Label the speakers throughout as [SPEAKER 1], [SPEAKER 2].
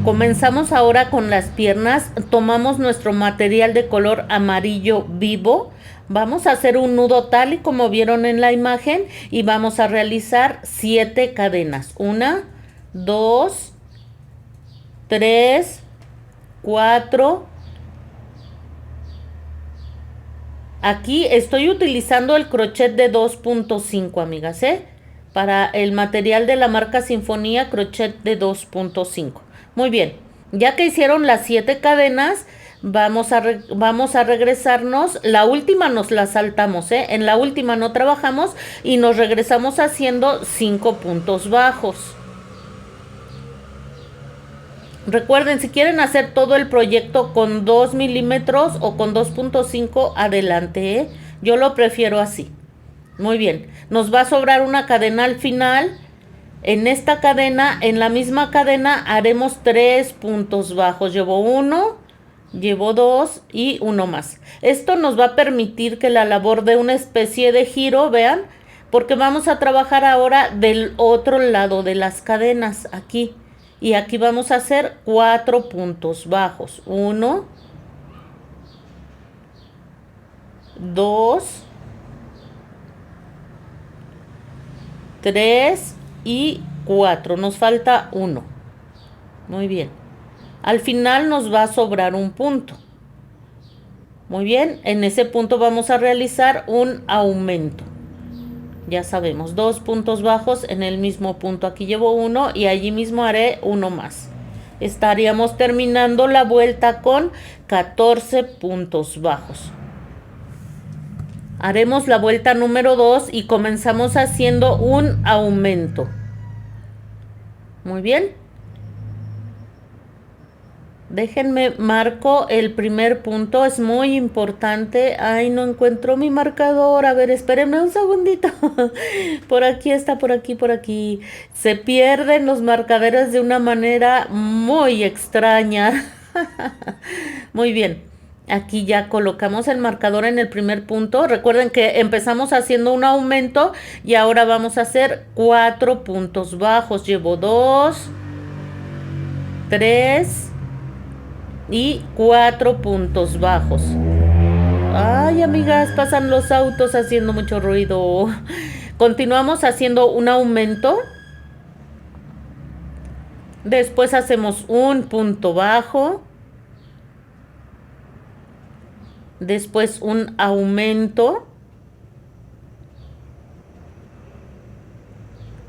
[SPEAKER 1] Comenzamos ahora con las piernas. Tomamos nuestro material de color amarillo vivo. Vamos a hacer un nudo tal y como vieron en la imagen y vamos a realizar 7 cadenas. 1, 2, 3, 4. Aquí estoy utilizando el crochet de 2.5, amigas, para el material de la marca Sinfonía, crochet de 2.5. Muy bien, ya que hicieron las 7 cadenas, vamos a regresarnos. La última nos la saltamos, en la última no trabajamos y nos regresamos haciendo 5 puntos bajos. Recuerden, si quieren hacer todo el proyecto con 2 milímetros o con 2.5, adelante, Yo lo prefiero así. Muy bien, nos va a sobrar una cadena al final. En esta cadena, en la misma cadena, haremos 3 puntos bajos. Llevo 1, llevo 2 y 1 más. Esto nos va a permitir que la labor dé una especie de giro, vean, porque vamos a trabajar ahora del otro lado de las cadenas, aquí. Y aquí vamos a hacer 4 puntos bajos. 1, 2, 3 y 4. Nos falta 1. Muy bien. Al final nos va a sobrar un punto. Muy bien. En ese punto vamos a realizar un aumento. Ya sabemos, 2 puntos bajos en el mismo punto. Aquí llevo 1 y allí mismo haré 1 más. Estaríamos terminando la vuelta con 14 puntos bajos. Haremos la vuelta número 2 y comenzamos haciendo un aumento. Muy bien. Déjenme marco el primer punto, es muy importante. Ay, no encuentro mi marcador. A ver, espérenme un segundito. Por aquí está, por aquí, por aquí. Se pierden los marcadores de una manera muy extraña. Muy bien. Aquí ya colocamos el marcador en el primer punto. Recuerden que empezamos haciendo un aumento y ahora vamos a hacer 4 puntos bajos. Llevo 2, 3 y 4 puntos bajos. Ay, amigas, pasan los autos haciendo mucho ruido. Continuamos haciendo un aumento. Después hacemos un punto bajo. Después un aumento.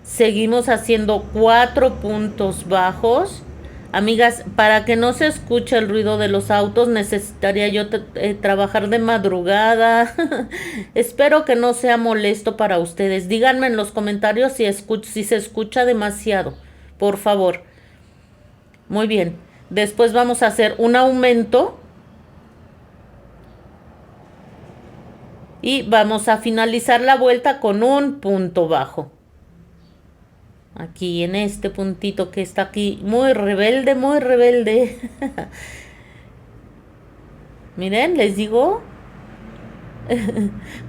[SPEAKER 1] Seguimos haciendo 4 puntos bajos. Amigas, para que no se escuche el ruido de los autos, necesitaría yo trabajar de madrugada. Espero que no sea molesto para ustedes. Díganme en los comentarios si se escucha demasiado, por favor. Muy bien. Después vamos a hacer un aumento. Y vamos a finalizar la vuelta con un punto bajo. Aquí en este puntito que está aquí, muy rebelde, muy rebelde. Miren, les digo.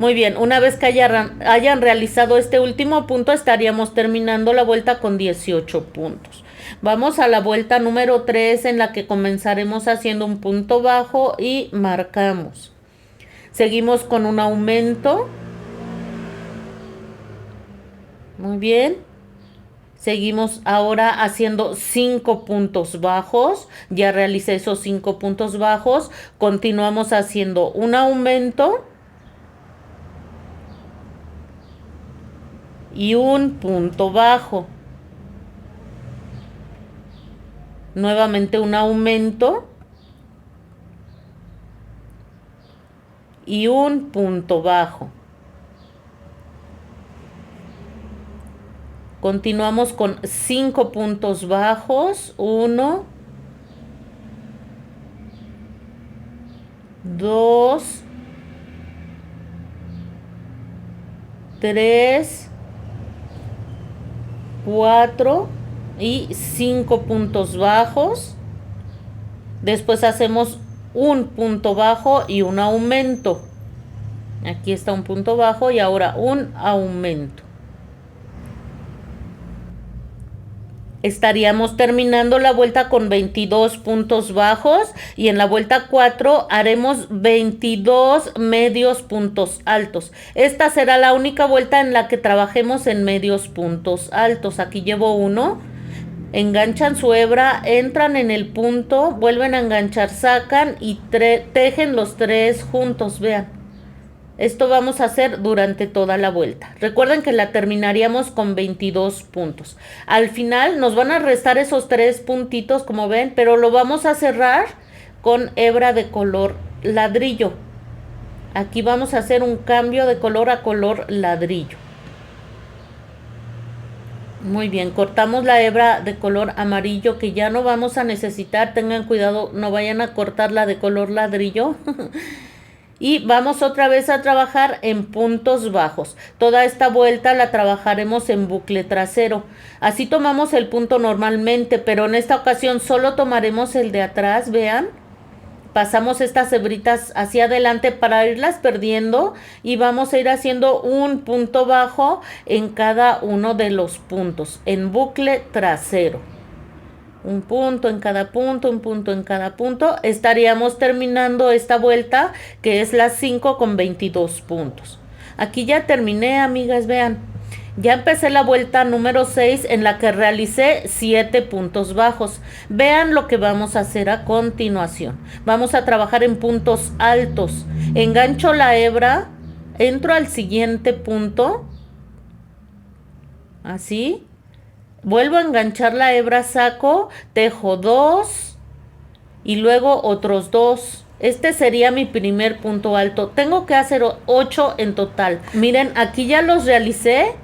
[SPEAKER 1] Muy bien, una vez que hayan realizado este último punto, estaríamos terminando la vuelta con 18 puntos. Vamos a la vuelta número 3, en la que comenzaremos haciendo un punto bajo y marcamos. Seguimos con un aumento. Muy bien. Seguimos ahora haciendo 5 puntos bajos. Ya realicé esos 5 puntos bajos. Continuamos haciendo un aumento. Y un punto bajo. Nuevamente un aumento. Y un punto bajo. Continuamos con 5 puntos bajos. 1, 2, 3, 4 y 5 puntos bajos. Después hacemos un punto bajo y un aumento. Aquí está un punto bajo y ahora un aumento. Estaríamos terminando la vuelta con 22 puntos bajos y en la vuelta 4 haremos 22 medios puntos altos. Esta será la única vuelta en la que trabajemos en medios puntos altos. Aquí llevo uno. Enganchan su hebra, entran en el punto, vuelven a enganchar, sacan y tejen los tres juntos, vean. Esto vamos a hacer durante toda la vuelta. Recuerden que la terminaríamos con 22 puntos. Al final nos van a restar esos 3 puntitos, como ven, pero lo vamos a cerrar con hebra de color ladrillo. Aquí vamos a hacer un cambio de color a color ladrillo. Muy bien, cortamos la hebra de color amarillo que ya no vamos a necesitar. Tengan cuidado, no vayan a cortar la de color ladrillo. Y vamos otra vez a trabajar en puntos bajos. Toda esta vuelta la trabajaremos en bucle trasero. Así tomamos el punto normalmente, pero en esta ocasión solo tomaremos el de atrás, vean. Pasamos estas hebritas hacia adelante para irlas perdiendo y vamos a ir haciendo un punto bajo en cada uno de los puntos, en bucle trasero. Un punto en cada punto, un punto en cada punto. Estaríamos terminando esta vuelta que es la 5 con 22 puntos. Aquí ya terminé, amigas, vean. Ya empecé la vuelta número 6 en la que realicé 7 puntos bajos. Vean lo que vamos a hacer a continuación. Vamos a trabajar en puntos altos. Engancho la hebra, entro al siguiente punto. Así. Vuelvo a enganchar la hebra, saco, tejo 2 y luego otros 2. Este sería mi primer punto alto. Tengo que hacer 8 en total. Miren, aquí ya los realicé.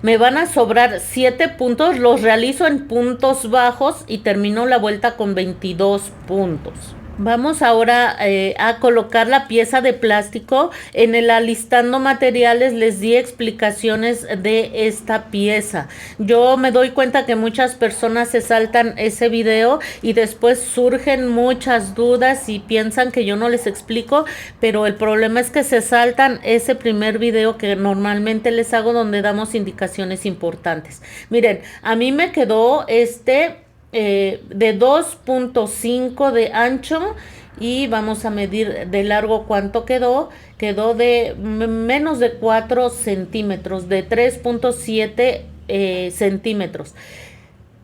[SPEAKER 1] Me van a sobrar 7 puntos. Los realizo en puntos bajos y termino la vuelta con 22 puntos. Vamos ahora a colocar la pieza de plástico. En el alistando materiales les di explicaciones de esta pieza. Yo me doy cuenta que muchas personas se saltan ese video y después surgen muchas dudas y piensan que yo no les explico, pero el problema es que se saltan ese primer video que normalmente les hago donde damos indicaciones importantes. Miren, a mí me quedó de 2.5 de ancho y vamos a medir de largo cuánto quedó. Quedó de menos de 4 centímetros, de 3.7 centímetros.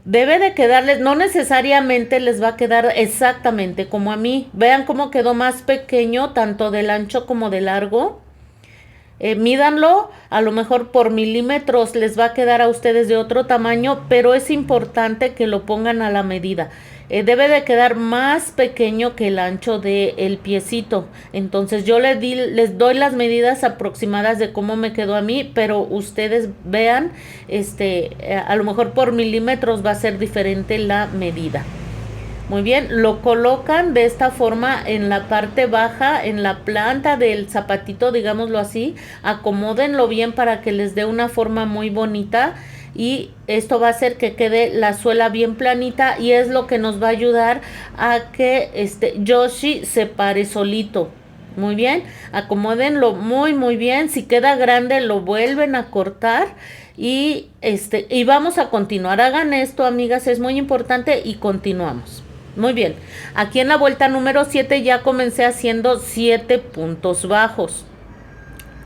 [SPEAKER 1] Debe de quedarles, no necesariamente les va a quedar exactamente como a mí. Vean cómo quedó más pequeño tanto del ancho como del largo. Mídanlo, a lo mejor por milímetros les va a quedar a ustedes de otro tamaño, pero es importante que lo pongan a la medida. Debe de quedar más pequeño que el ancho del piecito. Entonces yo les doy las medidas aproximadas de cómo me quedó a mí, pero ustedes vean, a lo mejor por milímetros va a ser diferente la medida. Muy bien, lo colocan de esta forma en la parte baja, en la planta del zapatito, digámoslo así. Acomódenlo bien para que les dé una forma muy bonita y esto va a hacer que quede la suela bien planita y es lo que nos va a ayudar a que Yoshi se pare solito. Muy bien, acomódenlo muy bien. Si queda grande lo vuelven a cortar y vamos a continuar. Hagan esto, amigas, es muy importante y continuamos. Muy bien, aquí en la vuelta número 7 ya comencé haciendo 7 puntos bajos.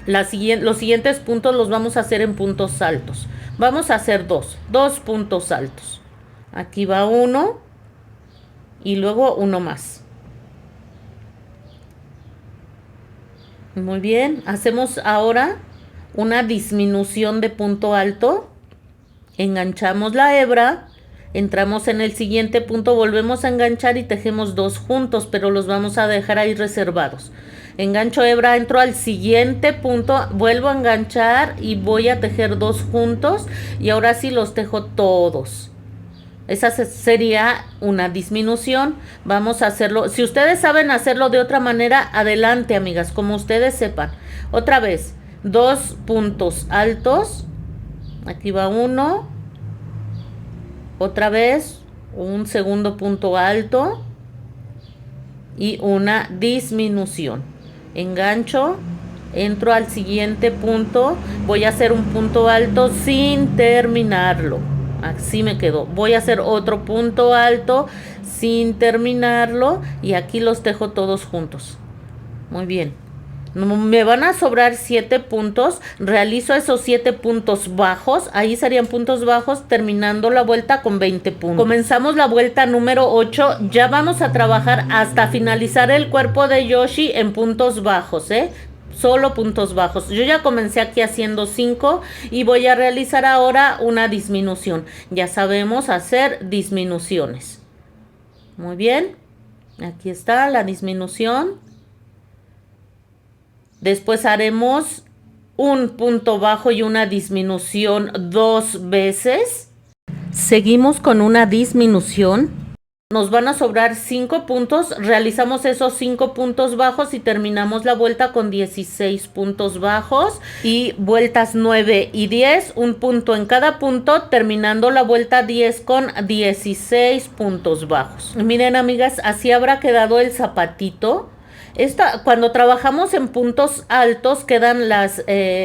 [SPEAKER 1] Los siguientes puntos los vamos a hacer en puntos altos. Vamos a hacer dos puntos altos. Aquí va uno y luego uno más. Muy bien, hacemos ahora una disminución de punto alto. Enganchamos la hebra. Entramos en el siguiente punto, volvemos a enganchar y tejemos 2 juntos, pero los vamos a dejar ahí reservados. Engancho hebra, entro al siguiente punto, vuelvo a enganchar y voy a tejer 2 juntos y ahora sí los tejo todos. Esa sería una disminución. Vamos a hacerlo. Si ustedes saben hacerlo de otra manera, adelante, amigas, como ustedes sepan. Otra vez, 2 puntos altos. Aquí va uno. Otra vez, un segundo punto alto y una disminución. Engancho, entro al siguiente punto, voy a hacer un punto alto sin terminarlo. Así me quedó. Voy a hacer otro punto alto sin terminarlo y aquí los tejo todos juntos. Muy bien. Me van a sobrar 7 puntos. Realizo esos 7 puntos bajos. Ahí serían puntos bajos, terminando la vuelta con 20 puntos. Comenzamos la vuelta número 8. Ya vamos a trabajar hasta finalizar el cuerpo de Yoshi en puntos bajos, solo puntos bajos. Yo ya comencé aquí haciendo 5 y voy a realizar ahora una disminución. Ya sabemos hacer disminuciones. Muy bien. Aquí está la disminución. Después haremos un punto bajo y una disminución 2 veces. Seguimos con una disminución. Nos van a sobrar 5 puntos. Realizamos esos 5 puntos bajos y terminamos la vuelta con 16 puntos bajos. Y vueltas 9 y 10, un punto en cada punto, terminando la vuelta 10 con 16 puntos bajos. Miren, amigas, así habrá quedado el zapatito. Cuando trabajamos en puntos altos quedan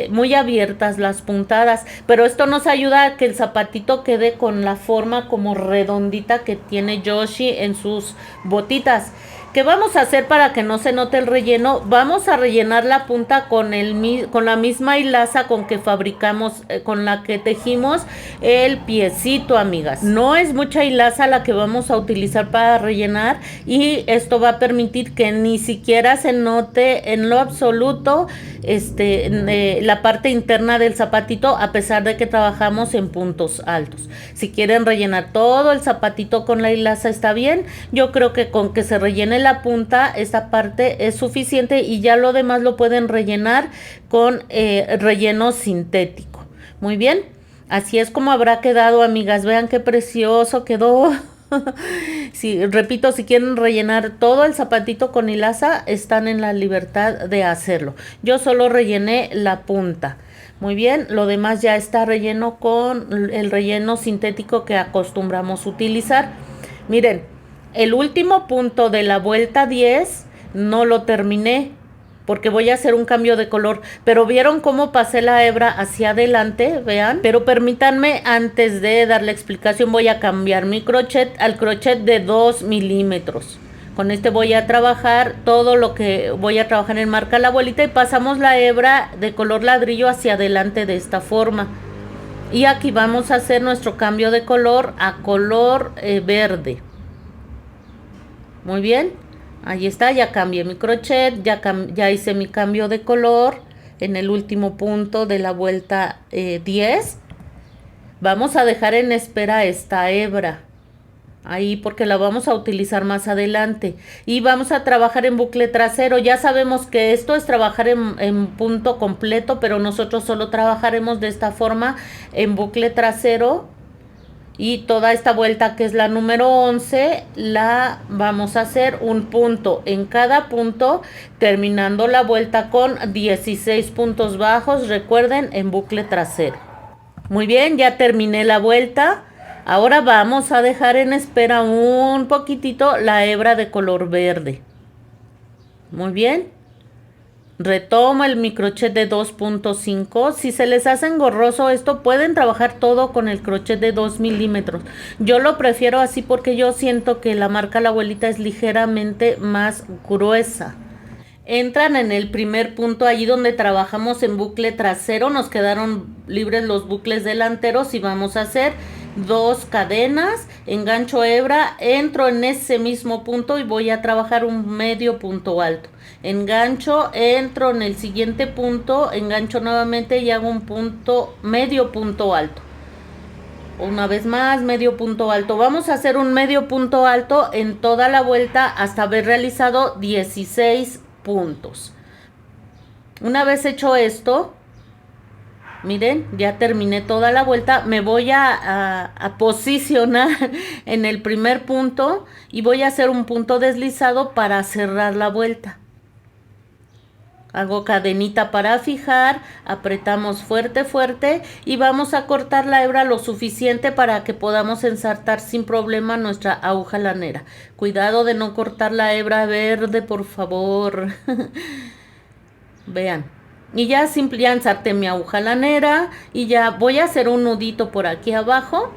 [SPEAKER 1] muy abiertas las puntadas, pero esto nos ayuda a que el zapatito quede con la forma como redondita que tiene Yoshi en sus botitas. ¿Qué vamos a hacer para que no se note el relleno? Vamos a rellenar la punta con la misma hilaza con que fabricamos, con la que tejimos el piecito, amigas. No es mucha hilaza la que vamos a utilizar para rellenar y esto va a permitir que ni siquiera se note en lo absoluto la parte interna del zapatito, a pesar de que trabajamos en puntos altos. Si quieren rellenar todo el zapatito con la hilaza está bien. Yo creo que con que se rellene la punta, esta parte es suficiente y ya lo demás lo pueden rellenar con relleno sintético. Muy bien, así es como habrá quedado, amigas. Vean qué precioso quedó. Repito, si quieren rellenar todo el zapatito con hilaza, están en la libertad de hacerlo. Yo solo rellené la punta. Muy bien, lo demás ya está relleno con el relleno sintético que acostumbramos utilizar. Miren, el último punto de la vuelta 10 no lo terminé porque voy a hacer un cambio de color, pero vieron cómo pasé la hebra hacia adelante, vean. Pero permítanme, antes de dar la explicación, voy a cambiar mi crochet al crochet de 2 milímetros. Con este voy a trabajar todo lo que voy a trabajar en marca la abuelita y pasamos la hebra de color ladrillo hacia adelante de esta forma. Y aquí vamos a hacer nuestro cambio de color a color verde. Muy bien, ahí está, ya cambié mi crochet, ya hice mi cambio de color en el último punto de la vuelta 10. Vamos a dejar en espera esta hebra ahí porque la vamos a utilizar más adelante y vamos a trabajar en bucle trasero. Ya sabemos que esto es trabajar en punto completo, pero nosotros solo trabajaremos de esta forma en bucle trasero. Y toda esta vuelta, que es la número 11, la vamos a hacer un punto en cada punto, terminando la vuelta con 16 puntos bajos, recuerden, en bucle trasero. Muy bien, ya terminé la vuelta. Ahora vamos a dejar en espera un poquitito la hebra de color verde. Muy bien. Retomo el microchet de 2.5. Si se les hace engorroso esto, pueden trabajar todo con el crochet de 2 milímetros. Yo lo prefiero así porque yo siento que la marca La Abuelita es ligeramente más gruesa. Entran en el primer punto, allí donde trabajamos en bucle trasero. Nos quedaron libres los bucles delanteros y vamos a hacer 2 cadenas, engancho hebra, entro en ese mismo punto y voy a trabajar un medio punto alto. Engancho, entro en el siguiente punto, engancho nuevamente y hago un punto, medio punto alto. Una vez más, medio punto alto. Vamos a hacer un medio punto alto en toda la vuelta hasta haber realizado 16 puntos. Una vez hecho esto, miren, ya terminé toda la vuelta. Me voy a posicionar en el primer punto y voy a hacer un punto deslizado para cerrar la vuelta. Hago cadenita para fijar, apretamos fuerte, fuerte y vamos a cortar la hebra lo suficiente para que podamos ensartar sin problema nuestra aguja lanera. Cuidado de no cortar la hebra verde, por favor. Vean. Y ya ensarté mi aguja lanera y ya voy a hacer un nudito por aquí abajo.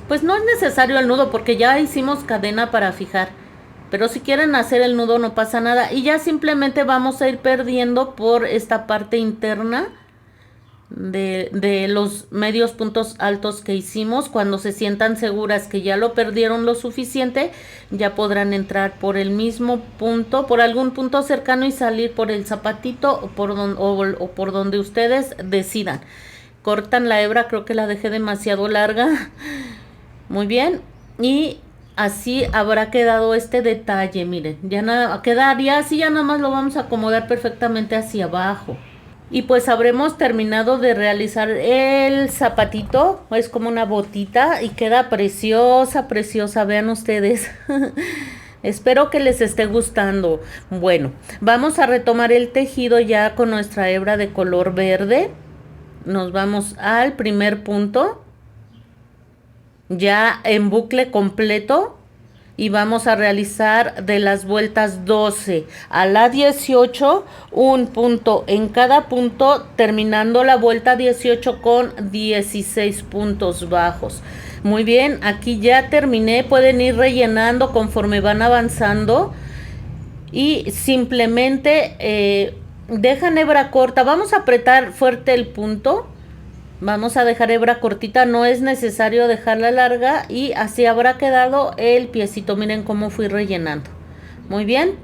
[SPEAKER 1] Pues no es necesario el nudo porque ya hicimos cadena para fijar. Pero si quieren hacer el nudo no pasa nada. Y ya simplemente vamos a ir perdiendo por esta parte interna de los medios puntos altos que hicimos. Cuando se sientan seguras que ya lo perdieron lo suficiente, ya podrán entrar por el mismo punto, por algún punto cercano y salir por el zapatito o por donde ustedes decidan. Cortan la hebra, creo que la dejé demasiado larga. Muy bien, y así habrá quedado este detalle. Miren, ya nada quedaría así, ya nada más lo vamos a acomodar perfectamente hacia abajo. Y pues habremos terminado de realizar el zapatito. Es como una botita y queda preciosa, preciosa. Vean ustedes. Espero que les esté gustando. Bueno, vamos a retomar el tejido ya con nuestra hebra de color verde. Nos vamos al primer punto, ya en bucle completo, y vamos a realizar de las vueltas 12 a la 18 un punto en cada punto, terminando la vuelta 18 con 16 puntos bajos. Muy bien, aquí ya terminé. Pueden ir rellenando conforme van avanzando y simplemente dejan hebra corta. Vamos a apretar fuerte el punto. Vamos a dejar hebra cortita, no es necesario dejarla larga, y así habrá quedado el piecito. Miren cómo fui rellenando. Muy bien.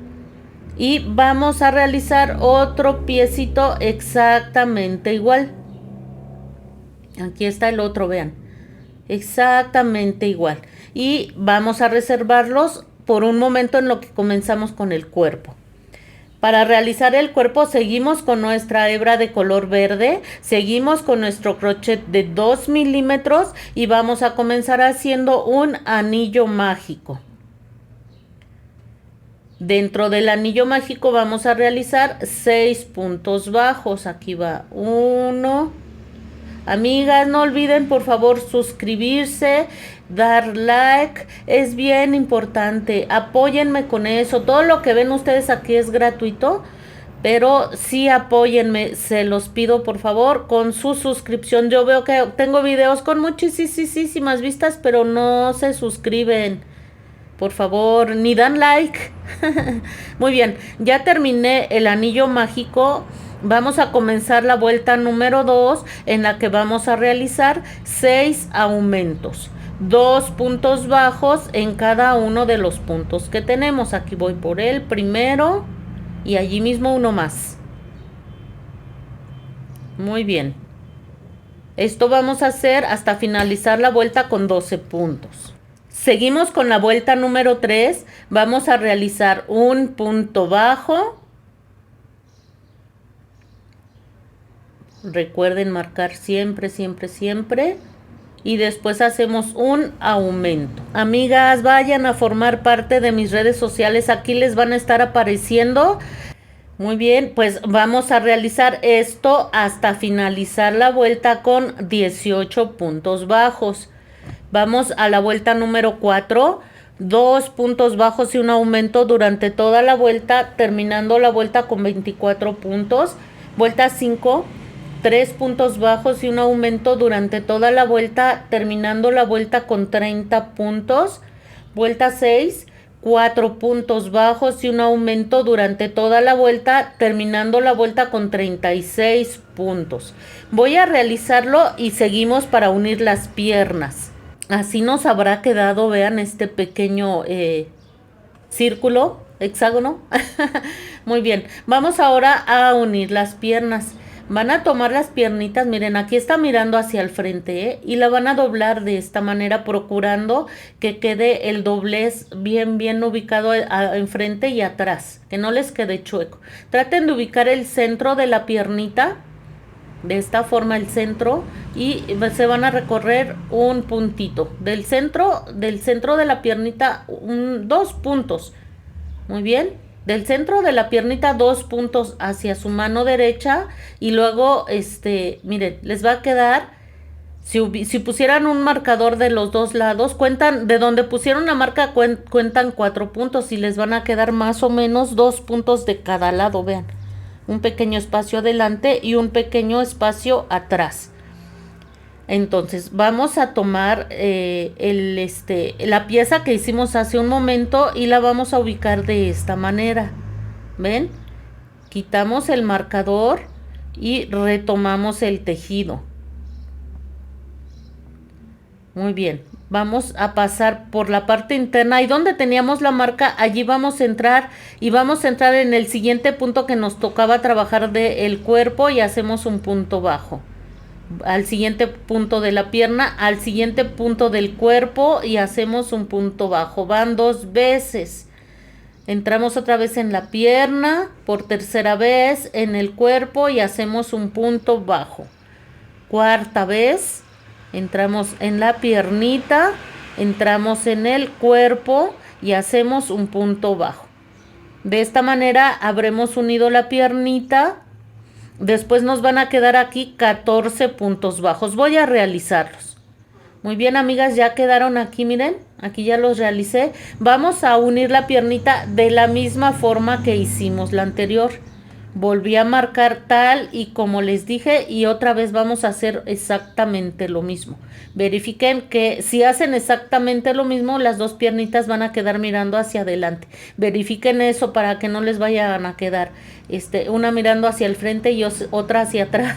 [SPEAKER 1] Y vamos a realizar otro piecito exactamente igual. Aquí está el otro, vean. Exactamente igual. Y vamos a reservarlos por un momento en lo que comenzamos con el cuerpo. Para realizar el cuerpo seguimos con nuestra hebra de color verde, seguimos con nuestro crochet de 2 milímetros y vamos a comenzar haciendo un anillo mágico. Dentro del anillo mágico vamos a realizar 6 puntos bajos. Aquí va 1. Amigas, no olviden por favor suscribirse, dar like, es bien importante. Apóyenme con eso. Todo lo que ven ustedes aquí es gratuito, pero sí apóyenme, se los pido por favor con su suscripción. Yo veo que tengo videos con muchísimas vistas, pero no se suscriben. Por favor, ni dan like. Muy bien, ya terminé el anillo mágico. Vamos a comenzar la vuelta número 2, en la que vamos a realizar 6 aumentos. 2 puntos bajos en cada uno de los puntos que tenemos. Aquí voy por el primero y allí mismo uno más. Muy bien. Esto vamos a hacer hasta finalizar la vuelta con 12 puntos. Seguimos con la vuelta número 3. Vamos a realizar un punto bajo. Recuerden marcar siempre. Y después hacemos un aumento. Amigas, vayan a formar parte de mis redes sociales. Aquí les van a estar apareciendo. Muy bien, pues vamos a realizar esto hasta finalizar la vuelta con 18 puntos bajos. Vamos a la vuelta número 4. 2 puntos bajos y un aumento durante toda la vuelta, terminando la vuelta con 24 puntos. Vuelta 5. 3 puntos bajos y un aumento durante toda la vuelta, terminando la vuelta con 30 puntos. Vuelta 6, 4 puntos bajos y un aumento durante toda la vuelta, terminando la vuelta con 36 puntos. Voy a realizarlo y seguimos para unir las piernas. Así nos habrá quedado, vean este pequeño círculo, hexágono. Muy bien, vamos ahora a unir las piernas. Van a tomar las piernitas, miren, aquí está mirando hacia el frente, y la van a doblar de esta manera, procurando que quede el doblez bien ubicado enfrente y atrás, que no les quede chueco. Traten de ubicar el centro de la piernita, de esta forma el centro, y se van a recorrer un puntito. Del centro de la piernita, 2 puntos. Muy bien. Del centro de la piernita 2 puntos hacia su mano derecha, y luego miren, les va a quedar, si pusieran un marcador de los dos lados, cuentan de donde pusieron la marca, cuentan 4 puntos y les van a quedar más o menos 2 puntos de cada lado. Vean, un pequeño espacio adelante y un pequeño espacio atrás. Entonces vamos a tomar la pieza que hicimos hace un momento y la vamos a ubicar de esta manera. ¿Ven? Quitamos el marcador y retomamos el tejido. Muy bien, vamos a pasar por la parte interna y donde teníamos la marca, allí vamos a entrar y vamos a entrar en el siguiente punto que nos tocaba trabajar del cuerpo y hacemos un punto bajo. Al siguiente punto de la pierna, al siguiente punto del cuerpo y hacemos un punto bajo. Van 2 veces. Entramos otra vez en la pierna, por tercera vez en el cuerpo y hacemos un punto bajo. Cuarta vez, entramos en la piernita, entramos en el cuerpo y hacemos un punto bajo. De esta manera habremos unido la piernita. Después nos van a quedar aquí 14 puntos bajos. Voy a realizarlos. Muy bien, amigas, ya quedaron aquí, miren, aquí ya los realicé. Vamos a unir la piernita de la misma forma que hicimos la anterior. Volví a marcar tal y como les dije y otra vez vamos a hacer exactamente lo mismo. Verifiquen que si hacen exactamente lo mismo, las 2 piernitas van a quedar mirando hacia adelante. Verifiquen eso para que no les vayan a quedar una mirando hacia el frente y otra hacia atrás.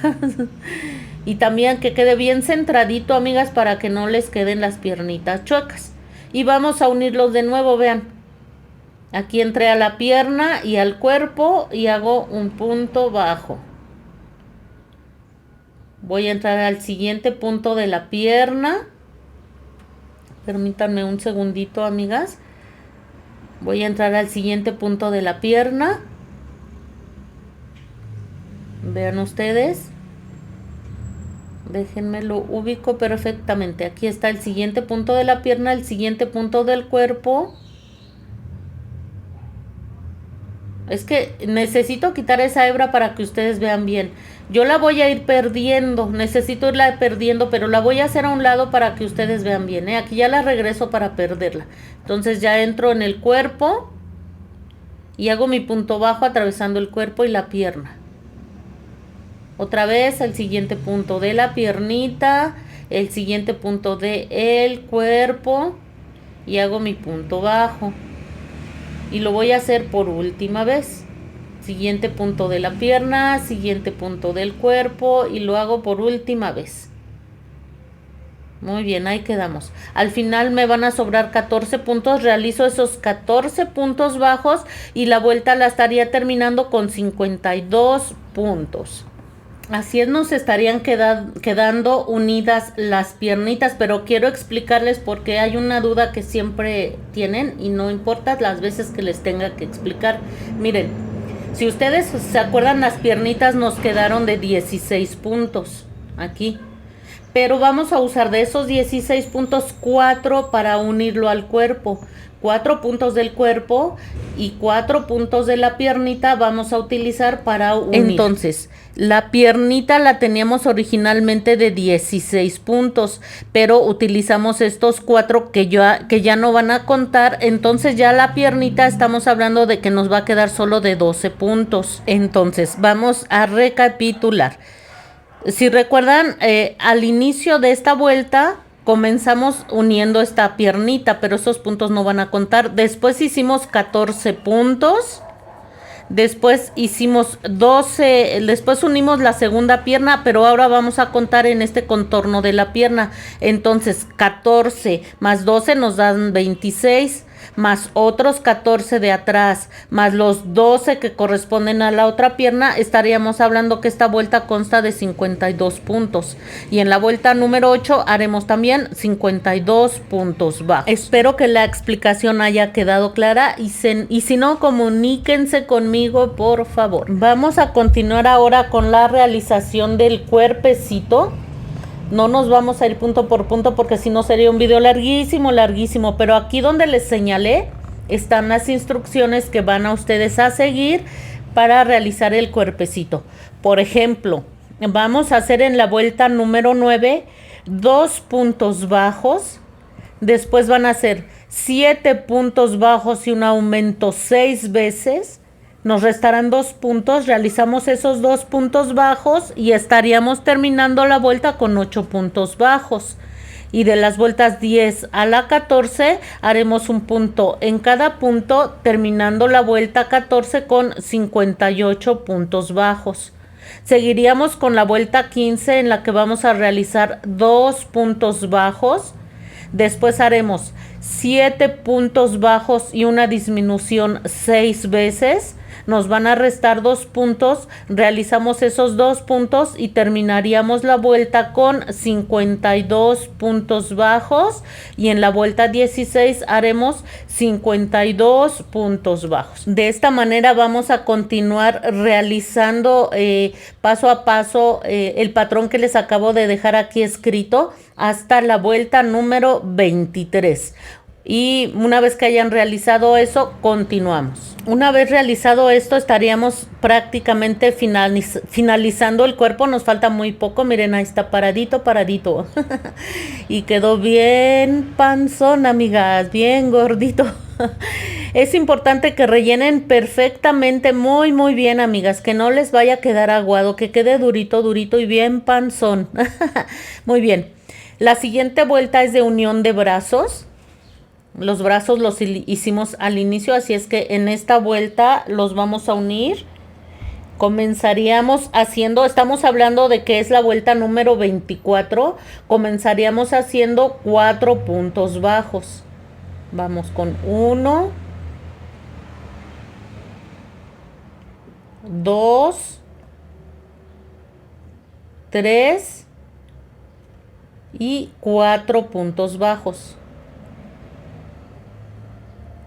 [SPEAKER 1] Y también que quede bien centradito, amigas, para que no les queden las piernitas chuecas. Y vamos a unirlos de nuevo, vean. Aquí entré a la pierna y al cuerpo y hago un punto bajo. Voy a entrar al siguiente punto de la pierna. Permítanme un segundito, amigas. Voy a entrar al siguiente punto de la pierna. Vean ustedes. Déjenme lo ubico perfectamente. Aquí está el siguiente punto de la pierna, el siguiente punto del cuerpo. Es que necesito quitar esa hebra para que ustedes vean bien. Yo la voy a ir perdiendo, necesito irla perdiendo, pero la voy a hacer a un lado para que ustedes vean bien, ¿eh? Aquí ya la regreso para perderla. Entonces ya entro en el cuerpo y hago mi punto bajo atravesando el cuerpo y la pierna. Otra vez el siguiente punto de la piernita, el siguiente punto del cuerpo y hago mi punto bajo. Y lo voy a hacer por última vez. Siguiente punto de la pierna, siguiente punto del cuerpo y lo hago por última vez. Muy bien, ahí quedamos. Al final me van a sobrar 14 puntos. Realizo esos 14 puntos bajos y la vuelta la estaría terminando con 52 puntos. Así es, nos estarían quedando unidas las piernitas, pero quiero explicarles porque hay una duda que siempre tienen y no importa las veces que les tenga que explicar. Miren, si ustedes se acuerdan, las piernitas nos quedaron de 16 puntos aquí, pero vamos a usar de esos 16 puntos 4 para unirlo al cuerpo. 4 puntos del cuerpo y 4 puntos de la piernita vamos a utilizar para unir. Entonces, la piernita la teníamos originalmente de 16 puntos, pero utilizamos estos 4 que ya no van a contar. Entonces ya la piernita estamos hablando de que nos va a quedar solo de 12 puntos. Entonces, vamos a recapitular. Si recuerdan, al inicio de esta vuelta comenzamos uniendo esta piernita, pero esos puntos no van a contar. Después hicimos 14 puntos. Después hicimos 12, después unimos la segunda pierna, pero ahora vamos a contar en este contorno de la pierna. Entonces 14 más 12 nos dan 26, más otros 14 de atrás, más los 12 que corresponden a la otra pierna, estaríamos hablando que esta vuelta consta de 52 puntos. Y en la vuelta número 8 haremos también 52 puntos bajos. Espero que la explicación haya quedado clara y si no, comuníquense conmigo, por favor. Vamos a continuar ahora con la realización del cuerpecito. No nos vamos a ir punto por punto porque si no sería un video larguísimo, pero aquí donde les señalé están las instrucciones que van a ustedes a seguir para realizar el cuerpecito. Por ejemplo, vamos a hacer en la vuelta número 9 2 puntos bajos, después van a hacer 7 puntos bajos y un aumento 6 veces, Nos restarán 2 puntos, realizamos esos 2 puntos bajos y estaríamos terminando la vuelta con 8 puntos bajos. Y de las vueltas 10 a la 14 haremos un punto en cada punto, terminando la vuelta 14 con 58 puntos bajos. Seguiríamos con la vuelta 15 en la que vamos a realizar 2 puntos bajos. Después haremos 7 puntos bajos y una disminución 6 veces. Nos van a restar 2 puntos, realizamos esos 2 puntos y terminaríamos la vuelta con 52 puntos bajos, y en la vuelta 16 haremos 52 puntos bajos. De esta manera vamos a continuar realizando paso a paso el patrón que les acabo de dejar aquí escrito hasta la vuelta número 23. Y una vez que hayan realizado eso, continuamos. Una vez realizado esto, estaríamos prácticamente finalizando el cuerpo. Nos falta muy poco. Miren, ahí está paradito, paradito. Y quedó bien panzón, amigas, bien gordito. Es importante que rellenen perfectamente, muy, muy bien, amigas. Que no les vaya a quedar aguado, que quede durito, durito y bien panzón. Muy bien. La siguiente vuelta es de unión de brazos. Los brazos los hicimos al inicio, así es que en esta vuelta los vamos a unir. Comenzaríamos haciendo, estamos hablando de que es la vuelta número 24. Comenzaríamos haciendo 4 puntos bajos. Vamos con 1, 2, 3 y 4 puntos bajos.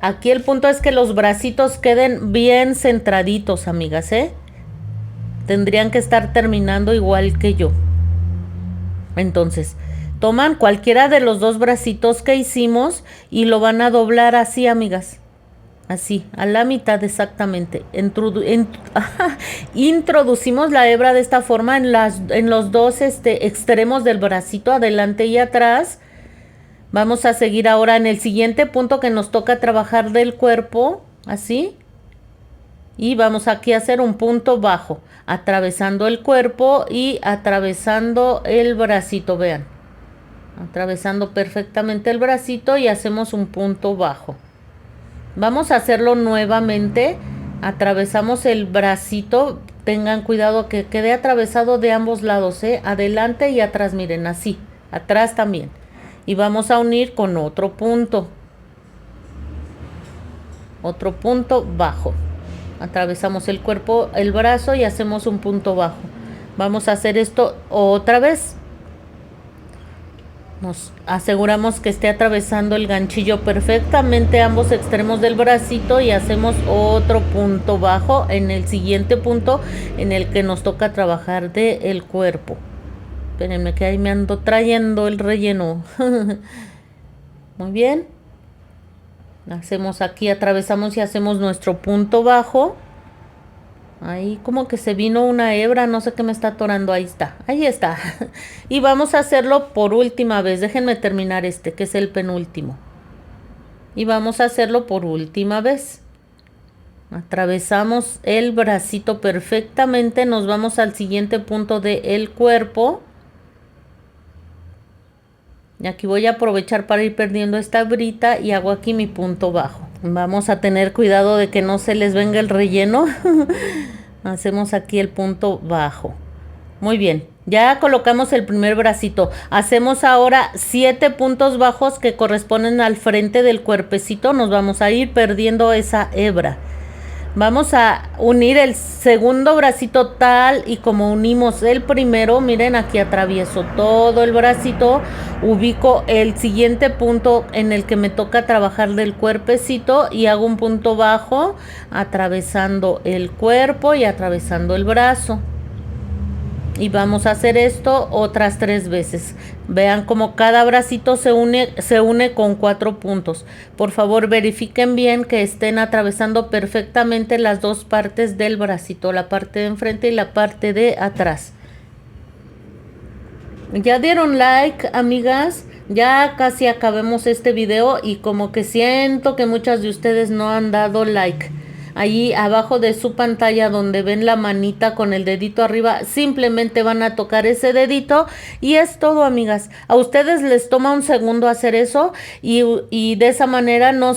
[SPEAKER 1] Aquí el punto es que los bracitos queden bien centraditos, amigas, ¿eh? Tendrían que estar terminando igual que yo. Entonces, toman cualquiera de los 2 bracitos que hicimos y lo van a doblar así, amigas. Así, a la mitad exactamente. Introducimos la hebra de esta forma en los 2 extremos del bracito, adelante y atrás. Vamos a seguir ahora en el siguiente punto que nos toca trabajar del cuerpo, así. Y vamos aquí a hacer un punto bajo, atravesando el cuerpo y atravesando el bracito, vean. Atravesando perfectamente el bracito y hacemos un punto bajo. Vamos a hacerlo nuevamente. Atravesamos el bracito, tengan cuidado que quede atravesado de ambos lados, adelante y atrás, miren, así, atrás también. Y vamos a unir con otro punto bajo. Atravesamos el cuerpo, el brazo y hacemos un punto bajo. Vamos a hacer esto otra vez. Nos aseguramos que esté atravesando el ganchillo perfectamente ambos extremos del bracito y hacemos otro punto bajo en el siguiente punto en el que nos toca trabajar del cuerpo. Espérenme que ahí me ando trayendo el relleno. Muy bien. Hacemos aquí, atravesamos y hacemos nuestro punto bajo. Ahí como que se vino una hebra, no sé qué me está atorando. Ahí está, ahí está. Y vamos a hacerlo por última vez. Déjenme terminar que es el penúltimo. Y vamos a hacerlo por última vez. Atravesamos el bracito perfectamente. Nos vamos al siguiente punto del cuerpo. Y aquí voy a aprovechar para ir perdiendo esta hebrita y hago aquí mi punto bajo. Vamos a tener cuidado de que no se les venga el relleno. Hacemos aquí el punto bajo. Muy bien, ya colocamos el primer bracito. Hacemos ahora 7 puntos bajos que corresponden al frente del cuerpecito. Nos vamos a ir perdiendo esa hebra. Vamos a unir el segundo bracito tal y como unimos el primero. Miren, aquí atravieso todo el bracito, ubico el siguiente punto en el que me toca trabajar del cuerpecito y hago un punto bajo atravesando el cuerpo y atravesando el brazo. Y vamos a hacer esto otras 3 veces. Vean como cada bracito se une con 4 puntos. Por favor, verifiquen bien que estén atravesando perfectamente las 2 partes del bracito, la parte de enfrente y la parte de atrás. ¿Ya dieron like, amigas? Ya casi acabemos este video y como que siento que muchas de ustedes no han dado like. Ahí abajo de su pantalla donde ven la manita con el dedito arriba, simplemente van a tocar ese dedito y es todo, amigas. A ustedes les toma un segundo hacer eso y de esa manera no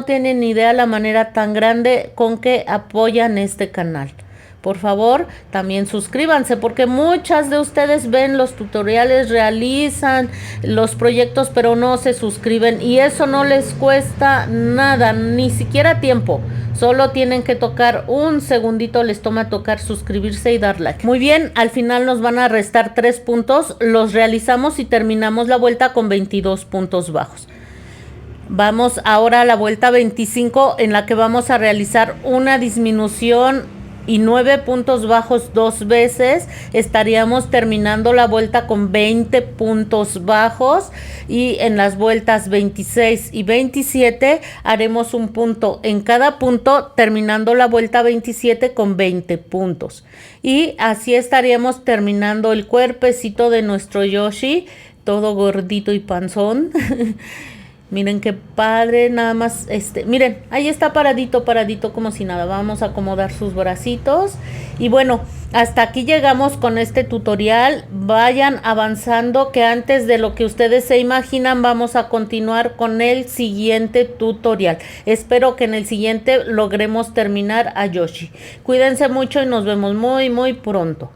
[SPEAKER 1] tienen ni idea la manera tan grande con que apoyan este canal. Por favor, también suscríbanse porque muchas de ustedes ven los tutoriales, realizan los proyectos, pero no se suscriben y eso no les cuesta nada, ni siquiera tiempo. Solo tienen que tocar un segundito, les toma tocar suscribirse y dar like. Muy bien, al final nos van a restar 3 puntos, los realizamos y terminamos la vuelta con 22 puntos bajos. Vamos ahora a la vuelta 25 en la que vamos a realizar una disminución y 9 puntos bajos 2 veces. Estaríamos terminando la vuelta con 20 puntos bajos y en las vueltas 26 y 27 haremos un punto en cada punto, terminando la vuelta 27 con 20 puntos. Y así estaríamos terminando el cuerpecito de nuestro Yoshi, todo gordito y panzón. Miren qué padre, nada más, miren, ahí está paradito como si nada. Vamos a acomodar sus bracitos. Y bueno, hasta aquí llegamos con este tutorial. Vayan avanzando, que antes de lo que ustedes se imaginan, vamos a continuar con el siguiente tutorial. Espero que en el siguiente logremos terminar a Yoshi. Cuídense mucho y nos vemos muy pronto.